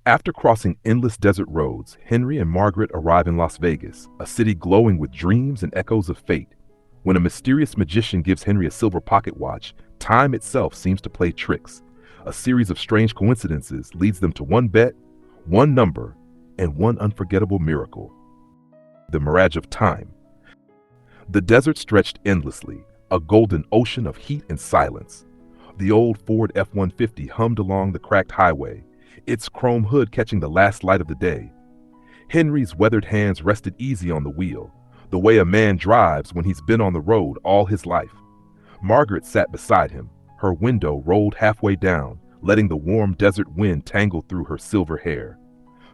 After crossing endless desert roads, Henry and Margaret arrive in Las Vegas, a city glowing with dreams and echoes of fate. When a mysterious magician gives Henry a silver pocket watch, time itself seems to play tricks. A series of strange coincidences leads them to one bet, one number, and one unforgettable miracle. The mirage of time. The desert stretched endlessly, a golden ocean of heat and silence. The old Ford F-150 hummed along the cracked highway, its chrome hood catching the last light of the day. Henry's weathered hands rested easy on the wheel, the way a man drives when he's been on the road all his life. Margaret sat beside him, her window rolled halfway down, letting the warm desert wind tangle through her silver hair.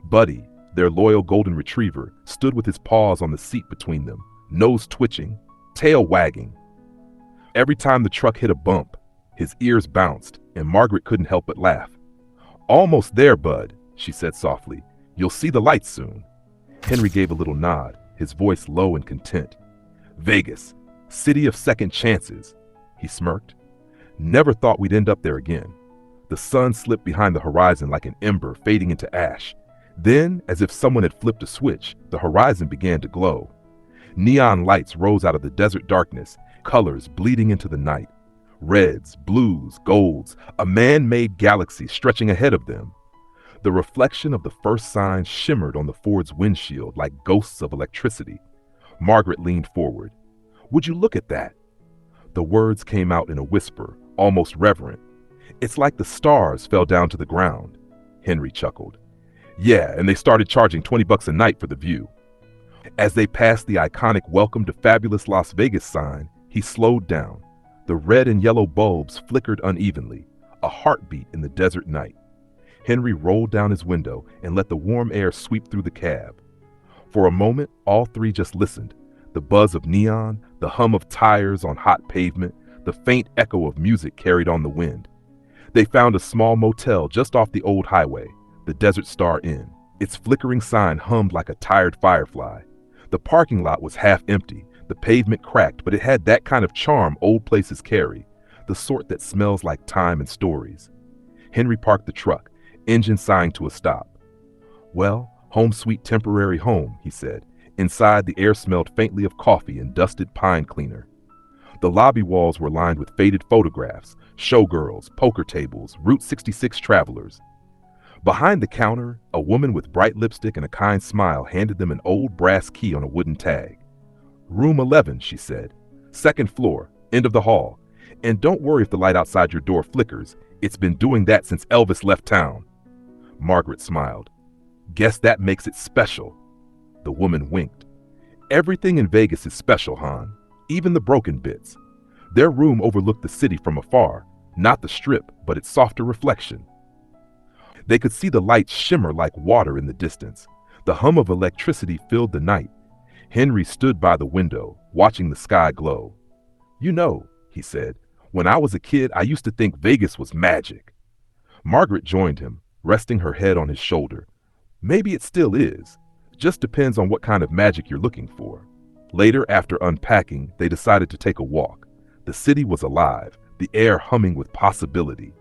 Buddy, their loyal golden retriever, stood with his paws on the seat between them, nose twitching, tail wagging. Every time the truck hit a bump, his ears bounced, and Margaret couldn't help but laugh. "Almost there, Bud," she said softly. "You'll see the lights soon." Henry gave a little nod, his voice low and content. "Vegas, city of second chances," he smirked. "Never thought we'd end up there again." The sun slipped behind the horizon like an ember fading into ash. Then, as if someone had flipped a switch, the horizon began to glow. Neon lights rose out of the desert darkness, colors bleeding into the night. Reds, blues, golds, a man-made galaxy stretching ahead of them. The reflection of the first sign shimmered on the Ford's windshield like ghosts of electricity. Margaret leaned forward. "Would you look at that?" The words came out in a whisper, almost reverent. "It's like the stars fell down to the ground." Henry chuckled. "Yeah, and they started charging $20 a night for the view." As they passed the iconic "Welcome to Fabulous Las Vegas" sign, he slowed down. The red and yellow bulbs flickered unevenly, a heartbeat in the desert night. Henry rolled down his window and let the warm air sweep through the cab. For a moment, all three just listened. The buzz of neon, the hum of tires on hot pavement, the faint echo of music carried on the wind. They found a small motel just off the old highway, the Desert Star Inn. Its flickering sign hummed like a tired firefly. The parking lot was half empty, the pavement cracked, but it had that kind of charm old places carry, the sort that smells like time and stories. Henry parked the truck, engine sighing to a stop. "Well, home sweet temporary home," he said. Inside, the air smelled faintly of coffee and dusted pine cleaner. The lobby walls were lined with faded photographs, showgirls, poker tables, Route 66 travelers. Behind the counter, a woman with bright lipstick and a kind smile handed them an old brass key on a wooden tag. "Room 11, she said. "Second floor, end of the hall. And don't worry if the light outside your door flickers. It's been doing that since Elvis left town." Margaret smiled. "Guess that makes it special." The woman winked. "Everything in Vegas is special, hon. Even the broken bits." Their room overlooked the city from afar, not the strip, but its softer reflection. They could see the lights shimmer like water in the distance. The hum of electricity filled the night. Henry stood by the window, watching the sky glow. "You know," he said, "when I was a kid, I used to think Vegas was magic." Margaret joined him, resting her head on his shoulder. "Maybe it still is. Just depends on what kind of magic you're looking for." Later, after unpacking, they decided to take a walk. The city was alive, the air humming with possibility.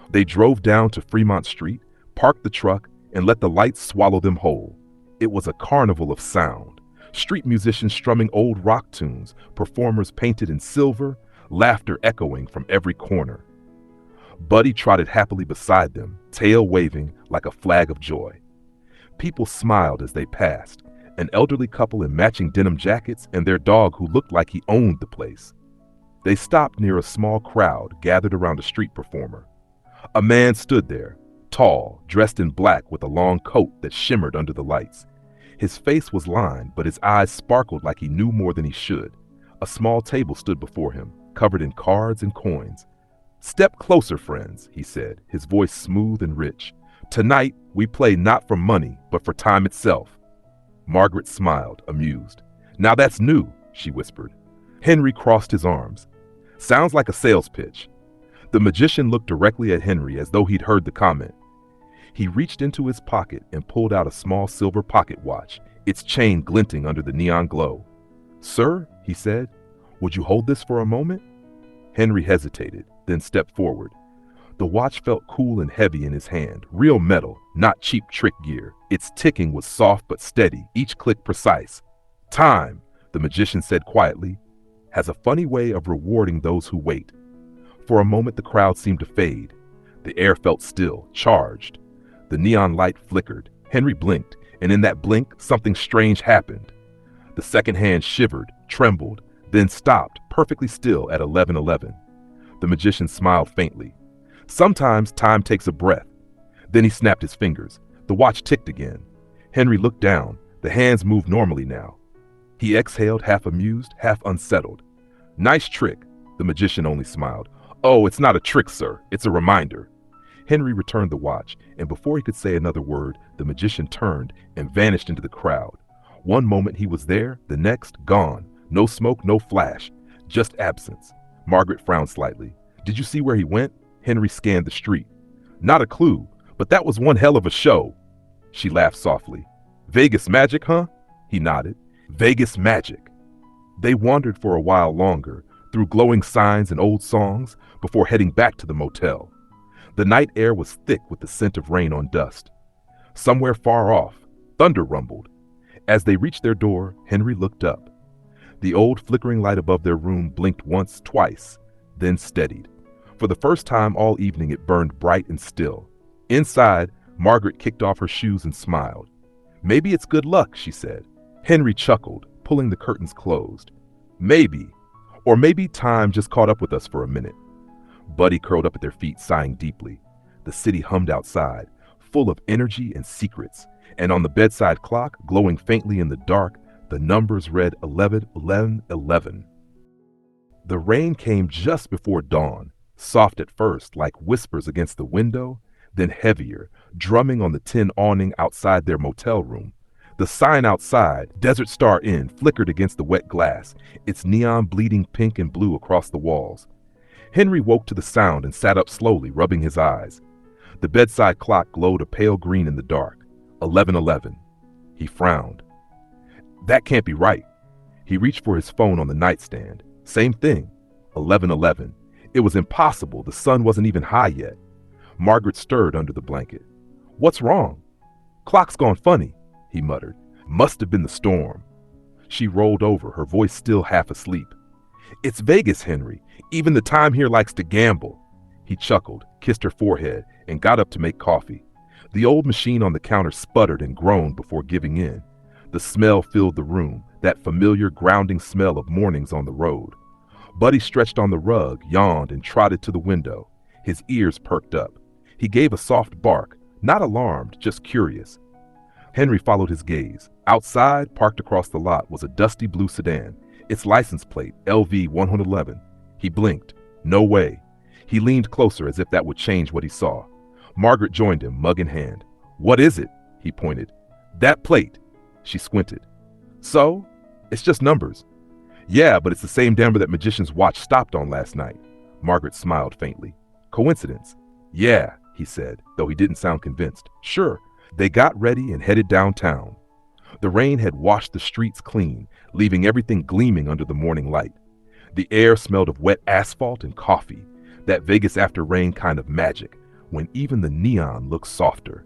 They drove down to Fremont Street, parked the truck, and let the lights swallow them whole. It was a carnival of sound. Street musicians strumming old rock tunes, performers painted in silver, laughter echoing from every corner. Buddy trotted happily beside them, tail waving like a flag of joy. People smiled as they passed, an elderly couple in matching denim jackets and their dog who looked like he owned the place. They stopped near a small crowd gathered around a street performer. A man stood there, tall, dressed in black with a long coat that shimmered under the lights. His face was lined, but his eyes sparkled like he knew more than he should. A small table stood before him, covered in cards and coins. "Step closer, friends," he said, his voice smooth and rich. "Tonight, we play not for money, but for time itself." Margaret smiled, amused. "Now that's new," she whispered. Henry crossed his arms. "Sounds like a sales pitch." The magician looked directly at Henry as though he'd heard the comment. He reached into his pocket and pulled out a small silver pocket watch, its chain glinting under the neon glow. "Sir," he said, "would you hold this for a moment?" Henry hesitated, then stepped forward. The watch felt cool and heavy in his hand, real metal, not cheap trick gear. Its ticking was soft but steady, each click precise. Time, the magician said quietly, has a funny way of rewarding those who wait. For a moment the crowd seemed to fade. The air felt still, charged. The neon light flickered. Henry blinked, and in that blink, something strange happened. The second hand shivered, trembled, then stopped, perfectly still at 11:11. The magician smiled faintly. Sometimes time takes a breath. Then he snapped his fingers. The watch ticked again. Henry looked down. The hands moved normally now. He exhaled, half amused, half unsettled. Nice trick. The magician only smiled. Oh, it's not a trick, sir. It's a reminder. Henry returned the watch, and before he could say another word, the magician turned and vanished into the crowd. One moment he was there, the next, gone. No smoke, no flash, just absence. Margaret frowned slightly. Did you see where he went? Henry scanned the street. Not a clue, but that was one hell of a show. She laughed softly. Vegas magic, huh? He nodded. Vegas magic. They wandered for a while longer, through glowing signs and old songs, before heading back to the motel. The night air was thick with the scent of rain on dust. Somewhere far off, thunder rumbled. As they reached their door, Henry looked up. The old flickering light above their room blinked once, twice, then steadied. For the first time all evening it burned bright and still. Inside, Margaret kicked off her shoes and smiled. Maybe it's good luck, she said. Henry chuckled, pulling the curtains closed. Maybe. Or maybe time just caught up with us for a minute. Buddy curled up at their feet, sighing deeply. The city hummed outside, full of energy and secrets, and on the bedside clock, glowing faintly in the dark, the numbers read 11, 11, 11. The rain came just before dawn, soft at first, like whispers against the window, then heavier, drumming on the tin awning outside their motel room. The sign outside, Desert Star Inn, flickered against the wet glass, its neon bleeding pink and blue across the walls. Henry woke to the sound and sat up slowly, rubbing his eyes. The bedside clock glowed a pale green in the dark. 11:11. He frowned. That can't be right. He reached for his phone on the nightstand. Same thing. 11:11. It was impossible. The sun wasn't even high yet. Margaret stirred under the blanket. What's wrong? Clock's gone funny, he muttered. Must have been the storm. She rolled over, her voice still half asleep. It's Vegas, Henry. Even the time here likes to gamble. He chuckled, kissed her forehead, and got up to make coffee. The old machine on the counter sputtered and groaned before giving in. The smell filled the room, that familiar grounding smell of mornings on the road. Buddy stretched on the rug, yawned, and trotted to the window. His ears perked up. He gave a soft bark, not alarmed, just curious. Henry followed his gaze. Outside, parked across the lot, was a dusty blue sedan, its license plate, LV 111. He blinked. No way. He leaned closer as if that would change what he saw. Margaret joined him, mug in hand. What is it? He pointed. That plate. She squinted. So? It's just numbers. Yeah, but it's the same number that Magician's watch stopped on last night. Margaret smiled faintly. Coincidence? Yeah, he said, though he didn't sound convinced. Sure. They got ready and headed downtown. The rain had washed the streets clean, leaving everything gleaming under the morning light. The air smelled of wet asphalt and coffee, that Vegas after rain kind of magic, when even the neon looked softer.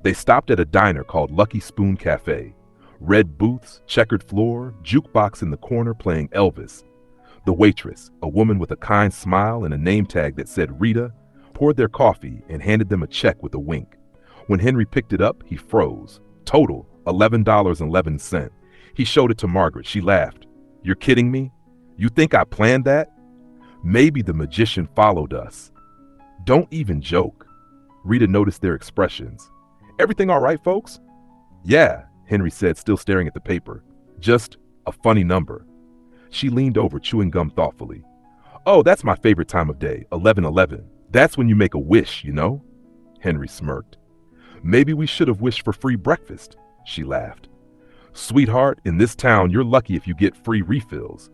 They stopped at a diner called Lucky Spoon Cafe. Red booths, checkered floor, jukebox in the corner playing Elvis. The waitress, a woman with a kind smile and a name tag that said Rita, poured their coffee and handed them a check with a wink. When Henry picked it up, he froze. Total, $11.11. He showed it to Margaret. She laughed. You're kidding me? You think I planned that? Maybe the magician followed us. Don't even joke. Rita noticed their expressions. Everything all right, folks? Yeah, Henry said, still staring at the paper. Just a funny number. She leaned over, chewing gum thoughtfully. Oh, that's my favorite time of day, 11:11. That's when you make a wish, you know? Henry smirked. Maybe we should have wished for free breakfast, she laughed. Sweetheart, in this town, you're lucky if you get free refills.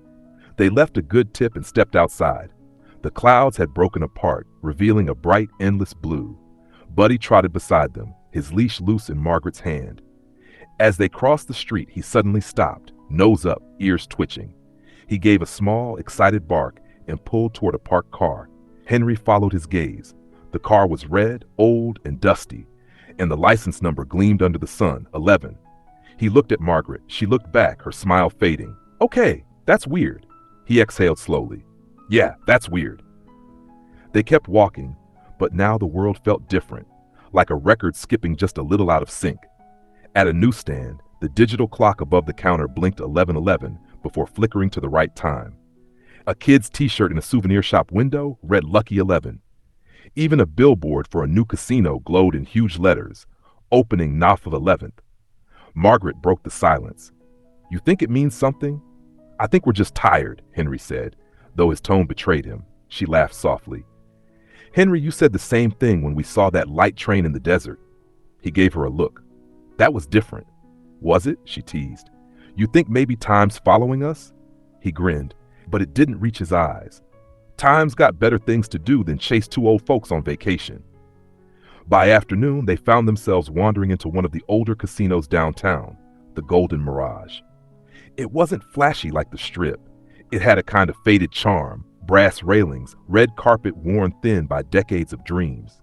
They left a good tip and stepped outside. The clouds had broken apart, revealing a bright, endless blue. Buddy trotted beside them, his leash loose in Margaret's hand. As they crossed the street, he suddenly stopped, nose up, ears twitching. He gave a small, excited bark and pulled toward a parked car. Henry followed his gaze. The car was red, old, and dusty, and the license number gleamed under the sun, 11. He looked at Margaret. She looked back, her smile fading. Okay, that's weird. He exhaled slowly. Yeah, that's weird. They kept walking, but now the world felt different, like a record skipping just a little out of sync. At a newsstand, the digital clock above the counter blinked 11:11 before flickering to the right time. A kid's t-shirt in a souvenir shop window read Lucky 11. Even a billboard for a new casino glowed in huge letters, opening November 11th. Margaret broke the silence. You think it means something? I think we're just tired, Henry said, though his tone betrayed him. She laughed softly. Henry, you said the same thing when we saw that light train in the desert. He gave her a look. That was different. Was it? She teased. You think maybe time's following us? He grinned, but it didn't reach his eyes. Time's got better things to do than chase two old folks on vacation. By afternoon, they found themselves wandering into one of the older casinos downtown, the Golden Mirage. It wasn't flashy like the Strip. It had a kind of faded charm, brass railings, red carpet worn thin by decades of dreams.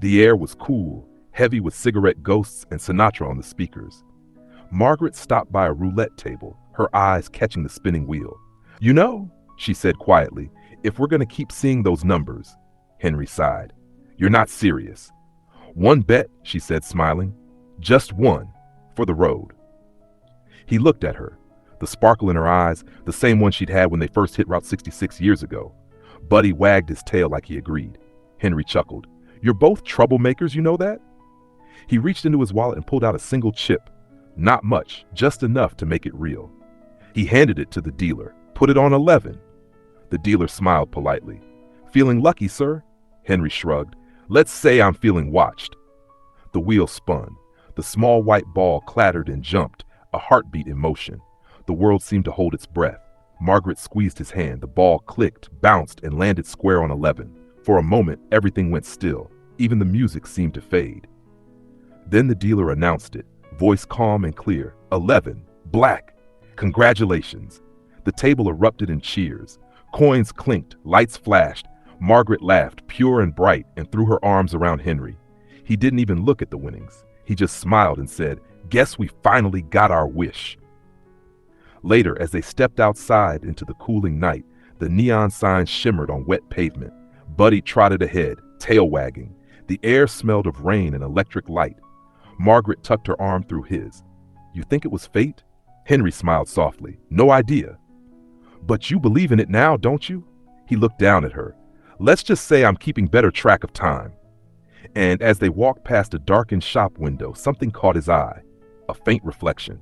The air was cool, heavy with cigarette ghosts and Sinatra on the speakers. Margaret stopped by a roulette table, her eyes catching the spinning wheel. You know, she said quietly, if we're going to keep seeing those numbers. Henry sighed. You're not serious. One bet, she said, smiling. Just one, for the road. He looked at her, the sparkle in her eyes, the same one she'd had when they first hit Route 66 years ago. Buddy wagged his tail like he agreed. Henry chuckled. You're both troublemakers, you know that? He reached into his wallet and pulled out a single chip. Not much, just enough to make it real. He handed it to the dealer. Put it on 11. The dealer smiled politely. Feeling lucky, sir? Henry shrugged. Let's say I'm feeling watched. The wheel spun. The small white ball clattered and jumped, a heartbeat in motion. The world seemed to hold its breath. Margaret squeezed his hand. The ball clicked, bounced, and landed square on 11. For a moment, everything went still. Even the music seemed to fade. Then the dealer announced it, voice calm and clear. 11. Black. Congratulations. The table erupted in cheers. Coins clinked, lights flashed. Margaret laughed, pure and bright, and threw her arms around Henry. He didn't even look at the winnings. He just smiled and said, Guess we finally got our wish. Later, as they stepped outside into the cooling night, the neon signs shimmered on wet pavement. Buddy trotted ahead, tail wagging. The air smelled of rain and electric light. Margaret tucked her arm through his. You think it was fate? Henry smiled softly. No idea. But you believe in it now, don't you? He looked down at her. Let's just say I'm keeping better track of time. And as they walked past a darkened shop window, something caught his eye. A faint reflection.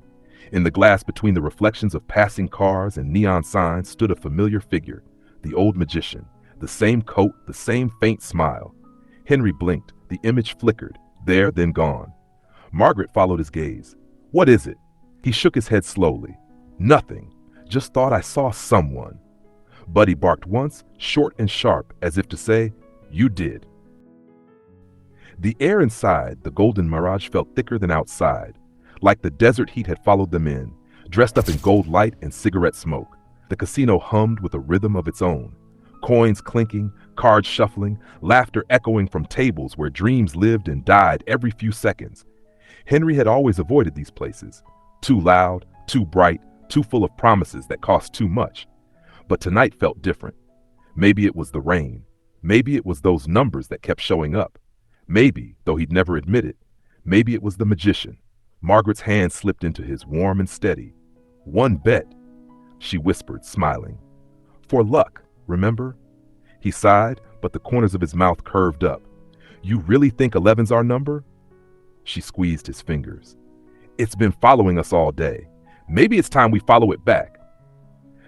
In the glass between the reflections of passing cars and neon signs stood a familiar figure, the old magician. The same coat, the same faint smile. Henry blinked. The image flickered. There, then gone. Margaret followed his gaze. What is it? He shook his head slowly. Nothing. Just thought I saw someone. Buddy barked once, short and sharp, as if to say, You did. The air inside the Golden Mirage felt thicker than outside, like the desert heat had followed them in, dressed up in gold light and cigarette smoke. The casino hummed with a rhythm of its own. Coins clinking, cards shuffling, laughter echoing from tables where dreams lived and died every few seconds. Henry had always avoided these places. Too loud, too bright, too full of promises that cost too much. But tonight felt different. Maybe it was the rain. Maybe it was those numbers that kept showing up. Maybe, though he'd never admit it, maybe it was the magician. Margaret's hand slipped into his, warm and steady. One bet, she whispered, smiling. For luck, remember? He sighed, but the corners of his mouth curved up. You really think 11's our number? She squeezed his fingers. It's been following us all day. Maybe it's time we follow it back.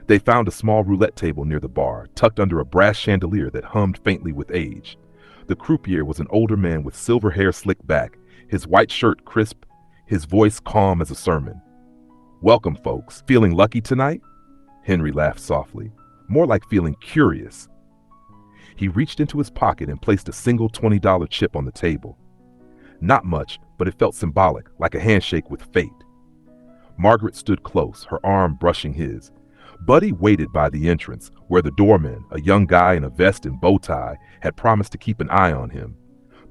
They found a small roulette table near the bar, tucked under a brass chandelier that hummed faintly with age. The croupier was an older man with silver hair slicked back, his white shirt crisp, his voice calm as a sermon. Welcome, folks. Feeling lucky tonight? Henry laughed softly, more like feeling curious. He reached into his pocket and placed a single $20 chip on the table. Not much, but it felt symbolic, like a handshake with fate. Margaret stood close, her arm brushing his. Buddy waited by the entrance, where the doorman, a young guy in a vest and bow tie, had promised to keep an eye on him.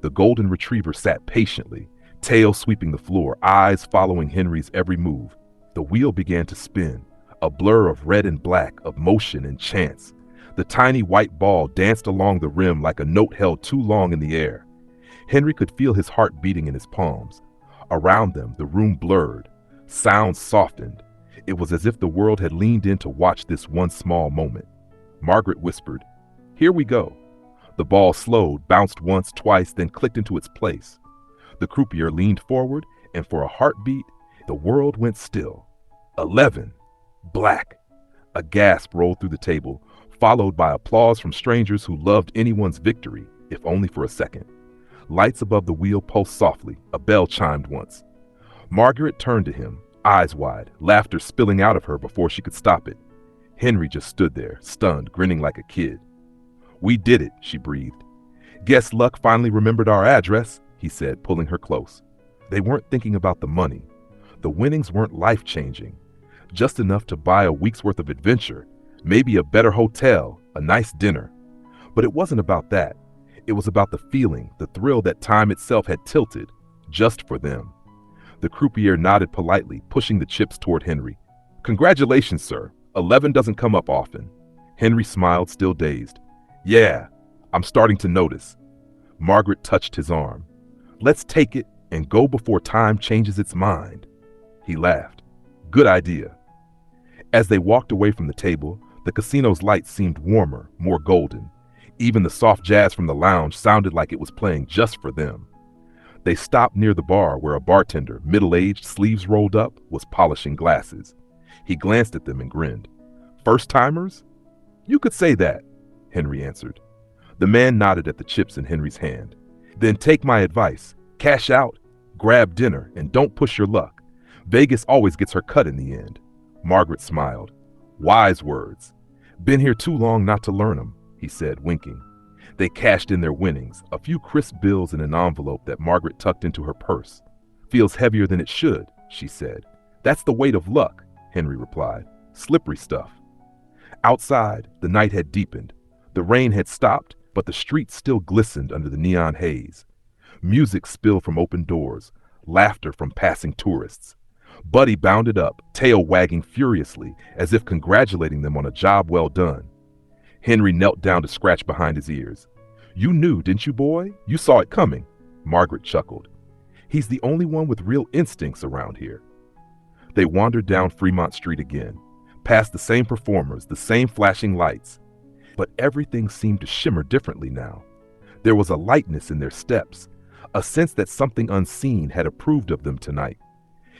The golden retriever sat patiently, tail sweeping the floor, eyes following Henry's every move. The wheel began to spin, a blur of red and black, of motion and chance. The tiny white ball danced along the rim like a note held too long in the air. Henry could feel his heart beating in his palms. Around them, the room blurred. Sounds softened. It was as if the world had leaned in to watch this one small moment. Margaret whispered, "Here we go." The ball slowed, bounced once, twice, then clicked into its place. The croupier leaned forward, and for a heartbeat, the world went still. 11. Black. A gasp rolled through the table, followed by applause from strangers who loved anyone's victory, if only for a second. Lights above the wheel pulsed softly. A bell chimed once. Margaret turned to him, eyes wide, laughter spilling out of her before she could stop it. Henry just stood there, stunned, grinning like a kid. "We did it," she breathed. "Guess luck finally remembered our address," he said, pulling her close. They weren't thinking about the money. The winnings weren't life-changing. Just enough to buy a week's worth of adventure, maybe a better hotel, a nice dinner. But it wasn't about that. It was about the feeling, the thrill that time itself had tilted, just for them. The croupier nodded politely, pushing the chips toward Henry. "Congratulations, sir. 11 doesn't come up often." Henry smiled, still dazed. "Yeah, I'm starting to notice." Margaret touched his arm. "Let's take it and go before time changes its mind." He laughed. "Good idea." As they walked away from the table, the casino's lights seemed warmer, more golden. Even the soft jazz from the lounge sounded like it was playing just for them. They stopped near the bar where a bartender, middle-aged, sleeves rolled up, was polishing glasses. He glanced at them and grinned. "First-timers?" "You could say that," Henry answered. The man nodded at the chips in Henry's hand. "Then take my advice. Cash out, grab dinner, and don't push your luck. Vegas always gets her cut in the end." Margaret smiled. "Wise words. Been here too long not to learn them," he said, winking. They cashed in their winnings, a few crisp bills in an envelope that Margaret tucked into her purse. "Feels heavier than it should," she said. "That's the weight of luck," Henry replied. "Slippery stuff." Outside, the night had deepened. The rain had stopped, but the streets still glistened under the neon haze. Music spilled from open doors, laughter from passing tourists. Buddy bounded up, tail wagging furiously, as if congratulating them on a job well done. Henry knelt down to scratch behind his ears. "You knew, didn't you, boy? You saw it coming." Margaret chuckled. "He's the only one with real instincts around here." They wandered down Fremont Street again, past the same performers, the same flashing lights. But everything seemed to shimmer differently now. There was a lightness in their steps, a sense that something unseen had approved of them tonight.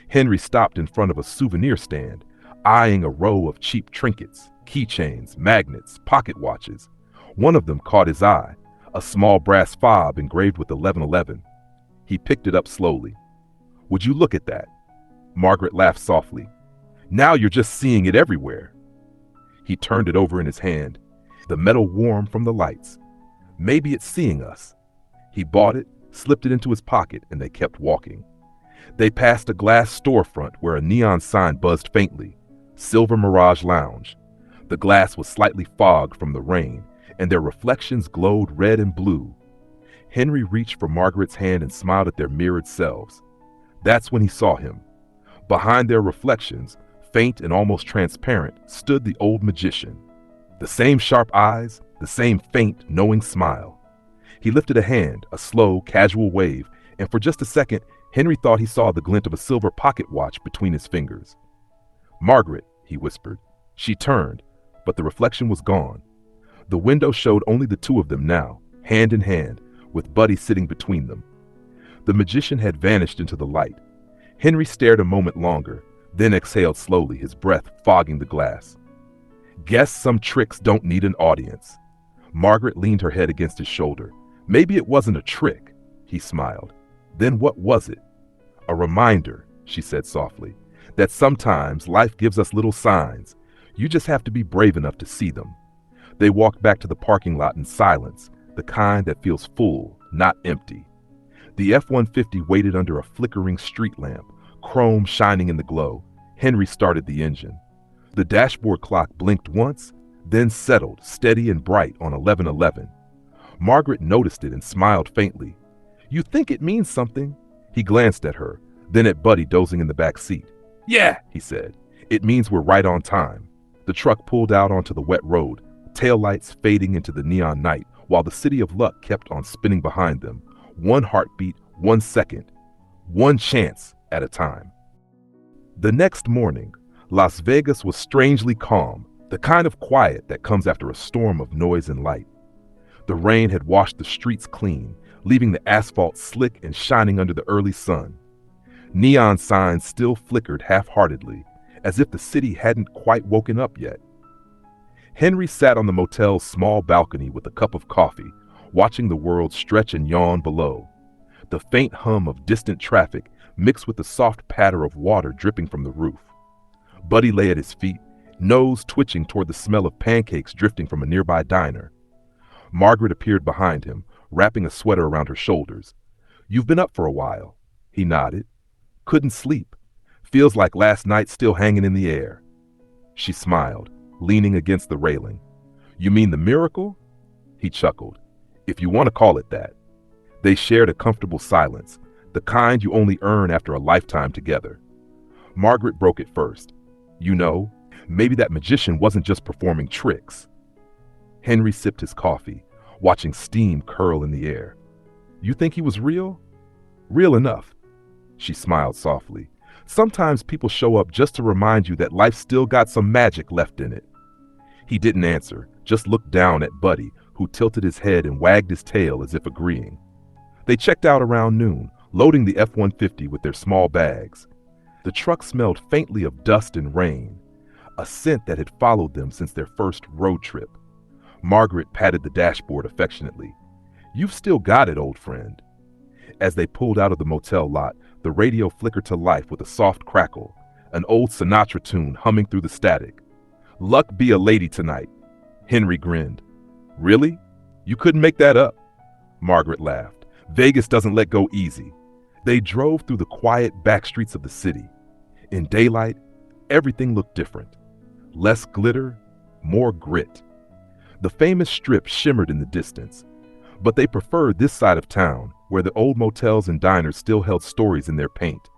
Henry stopped in front of a souvenir stand, eyeing a row of cheap trinkets, keychains, magnets, pocket watches. One of them caught his eye, a small brass fob engraved with 1111. He picked it up slowly. "Would you look at that?" Margaret laughed softly. "Now you're just seeing it everywhere." He turned it over in his hand, the metal warm from the lights. "Maybe it's seeing us." He bought it, slipped it into his pocket, and they kept walking. They passed a glass storefront where a neon sign buzzed faintly, Silver Mirage Lounge. The glass was slightly fogged from the rain, and their reflections glowed red and blue. Henry reached for Margaret's hand and smiled at their mirrored selves. That's when he saw him. Behind their reflections, faint and almost transparent, stood the old magician. The same sharp eyes, the same faint, knowing smile. He lifted a hand, a slow, casual wave, and for just a second, Henry thought he saw the glint of a silver pocket watch between his fingers. "Margaret," he whispered. She turned, but the reflection was gone. The window showed only the two of them now, hand in hand, with Buddy sitting between them. The magician had vanished into the light. Henry stared a moment longer, then exhaled slowly, his breath fogging the glass. "Guess some tricks don't need an audience." Margaret leaned her head against his shoulder. "Maybe it wasn't a trick," he smiled. "Then what was it?" "A reminder," she said softly, "that sometimes life gives us little signs. You just have to be brave enough to see them." They walked back to the parking lot in silence, the kind that feels full, not empty. The F-150 waited under a flickering street lamp, chrome shining in the glow. Henry started the engine. The dashboard clock blinked once, then settled, steady and bright on 11:11. Margaret noticed it and smiled faintly. "You think it means something?" He glanced at her, then at Buddy dozing in the back seat. "Yeah," he said. "It means we're right on time." The truck pulled out onto the wet road, taillights fading into the neon night, while the city of luck kept on spinning behind them, one heartbeat, 1 second, one chance at a time. The next morning, Las Vegas was strangely calm, the kind of quiet that comes after a storm of noise and light. The rain had washed the streets clean, leaving the asphalt slick and shining under the early sun. Neon signs still flickered half-heartedly, as if the city hadn't quite woken up yet. Henry sat on the motel's small balcony with a cup of coffee, watching the world stretch and yawn below. The faint hum of distant traffic mixed with the soft patter of water dripping from the roof. Buddy lay at his feet, nose twitching toward the smell of pancakes drifting from a nearby diner. Margaret appeared behind him, wrapping a sweater around her shoulders. "You've been up for a while." He nodded. "Couldn't sleep. Feels like last night still hanging in the air." She smiled, leaning against the railing. "You mean the miracle?" He chuckled. "If you want to call it that." They shared a comfortable silence, the kind you only earn after a lifetime together. Margaret broke it first. "You know, maybe that magician wasn't just performing tricks." Henry sipped his coffee, watching steam curl in the air. "You think he was real?" "Real enough." She smiled softly. "Sometimes people show up just to remind you that life still got some magic left in it." He didn't answer, just looked down at Buddy, who tilted his head and wagged his tail as if agreeing. They checked out around noon, loading the F-150 with their small bags. The truck smelled faintly of dust and rain, a scent that had followed them since their first road trip. Margaret patted the dashboard affectionately. "You've still got it, old friend." As they pulled out of the motel lot, the radio flickered to life with a soft crackle, an old Sinatra tune humming through the static. "Luck be a lady tonight." Henry grinned. "Really? You couldn't make that up?" Margaret laughed. "Vegas doesn't let go easy." They drove through the quiet back streets of the city. In daylight, everything looked different. Less glitter, more grit. The famous strip shimmered in the distance, but they preferred this side of town, where the old motels and diners still held stories in their paint.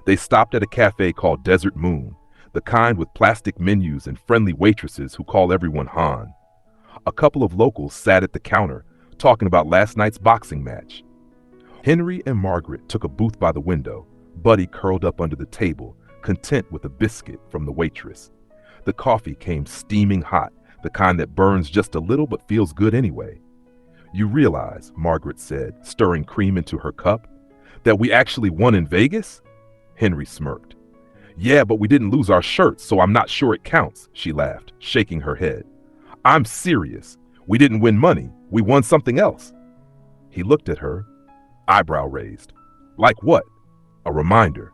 They stopped at a cafe called Desert Moon, the kind with plastic menus and friendly waitresses who call everyone Han. A couple of locals sat at the counter, talking about last night's boxing match. Henry and Margaret took a booth by the window, Buddy curled up under the table, content with a biscuit from the waitress. The coffee came steaming hot, the kind that burns just a little but feels good anyway. "You realize," Margaret said, stirring cream into her cup, "that we actually won in Vegas?" Henry smirked. "Yeah, but we didn't lose our shirts, so I'm not sure it counts," she laughed, shaking her head. "I'm serious. We didn't win money. We won something else." He looked at her, eyebrow raised. "Like what?" "A reminder."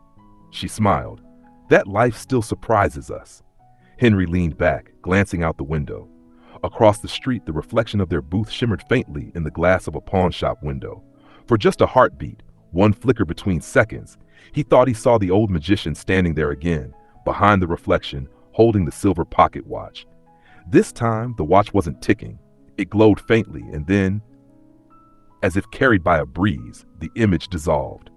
She smiled. "That life still surprises us." Henry leaned back, glancing out the window. Across the street, the reflection of their booth shimmered faintly in the glass of a pawn shop window. For just a heartbeat, one flicker between seconds, he thought he saw the old magician standing there again, behind the reflection, holding the silver pocket watch. This time, the watch wasn't ticking. It glowed faintly, and then, as if carried by a breeze, the image dissolved.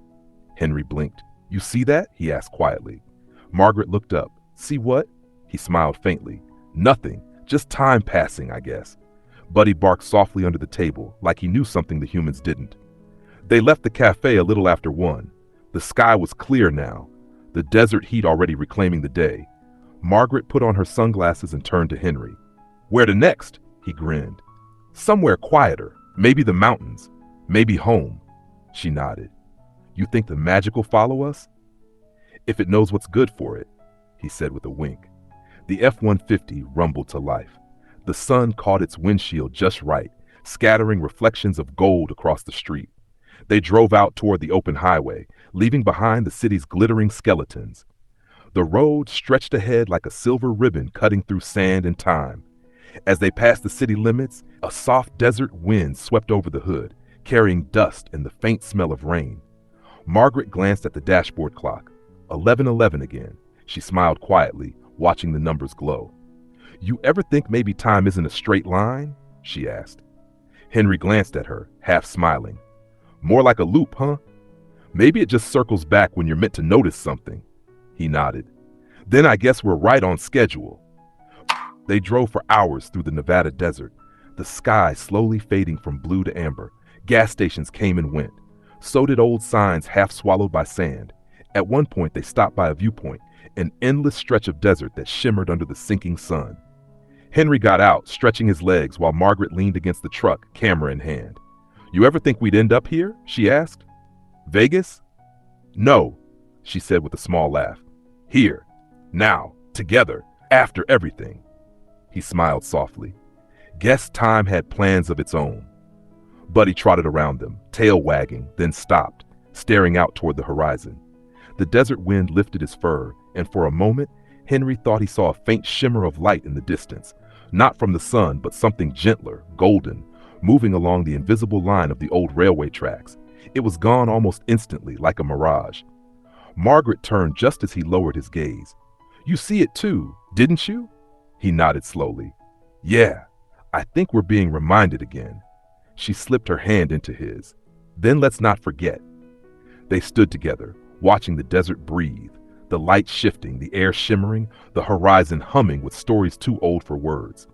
Henry blinked. "You see that?" he asked quietly. Margaret looked up. "See what?" He smiled faintly. "Nothing. Just time passing, I guess." Buddy barked softly under the table, like he knew something the humans didn't. They left the cafe a little after 1. The sky was clear now, the desert heat already reclaiming the day. Margaret put on her sunglasses and turned to Henry. "Where to next?" He grinned. "Somewhere quieter. Maybe the mountains. Maybe home." She nodded. "You think the magic will follow us?" "If it knows what's good for it," he said with a wink. The F-150 rumbled to life. The sun caught its windshield just right, scattering reflections of gold across the street. They drove out toward the open highway, leaving behind the city's glittering skeletons. The road stretched ahead like a silver ribbon cutting through sand and time. As they passed the city limits, a soft desert wind swept over the hood, carrying dust and the faint smell of rain. Margaret glanced at the dashboard clock. 11:11 again. She smiled quietly, watching the numbers glow. You ever think maybe time isn't a straight line? She asked. Henry glanced at her, half smiling. More like a loop, huh? Maybe it just circles back when you're meant to notice something. He nodded. Then I guess we're right on schedule. They drove for hours through the Nevada desert, the sky slowly fading from blue to amber. Gas stations came and went. So did old signs half swallowed by sand. At one point they stopped by a viewpoint, an endless stretch of desert that shimmered under the sinking sun. Henry got out, stretching his legs while Margaret leaned against the truck, camera in hand. You ever think we'd end up here? She asked. Vegas? No, she said with a small laugh. Here, now, together, after everything. He smiled softly. Guess time had plans of its own. Buddy trotted around them, tail wagging, then stopped, staring out toward the horizon. The desert wind lifted his fur, and for a moment, Henry thought he saw a faint shimmer of light in the distance, not from the sun, but something gentler, golden, moving along the invisible line of the old railway tracks. It was gone almost instantly, like a mirage. Margaret turned just as he lowered his gaze. You see it too, didn't you? He nodded slowly. Yeah, I think we're being reminded again. She slipped her hand into his. Then let's not forget. They stood together, watching the desert breathe, the light shifting, the air shimmering, the horizon humming with stories too old for words.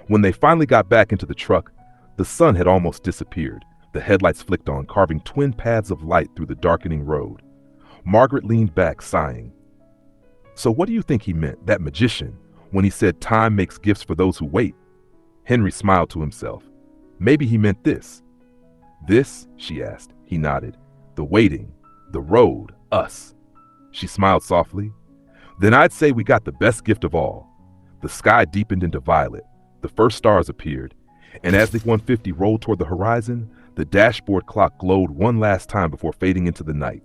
When they finally got back into the truck, the sun had almost disappeared. The headlights flicked on, carving twin paths of light through the darkening road. Margaret leaned back, sighing. So what do you think he meant, that magician, when he said time makes gifts for those who wait? Henry smiled to himself. Maybe he meant this. This? She asked. He nodded. The waiting, the road, us. She smiled softly. Then I'd say we got the best gift of all. The sky deepened into violet. The first stars appeared, and as the 150 rolled toward the horizon, the dashboard clock glowed one last time before fading into the night.